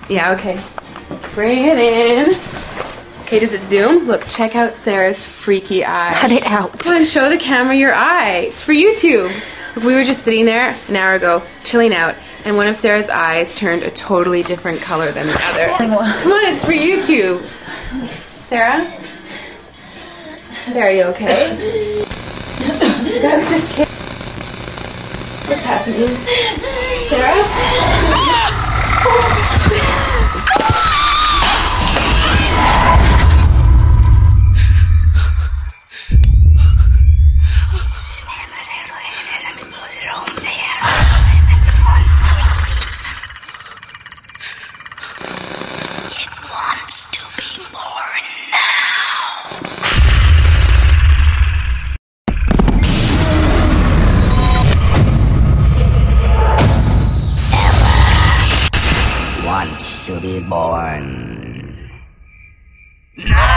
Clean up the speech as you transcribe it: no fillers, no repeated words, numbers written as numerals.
Yeah, okay. Bring it in. Okay, does it zoom? Look, check out Sarah's freaky eye. Cut it out. Come on, show the camera your eye. It's for YouTube. Look, we were just sitting there an hour ago, chilling out, and one of Sarah's eyes turned a totally different color than the other. Come on, it's for YouTube. Sarah? Sarah, are you okay? That was just kidding. What's happening? Sarah? It wants to be born now. Ella wants to be born now.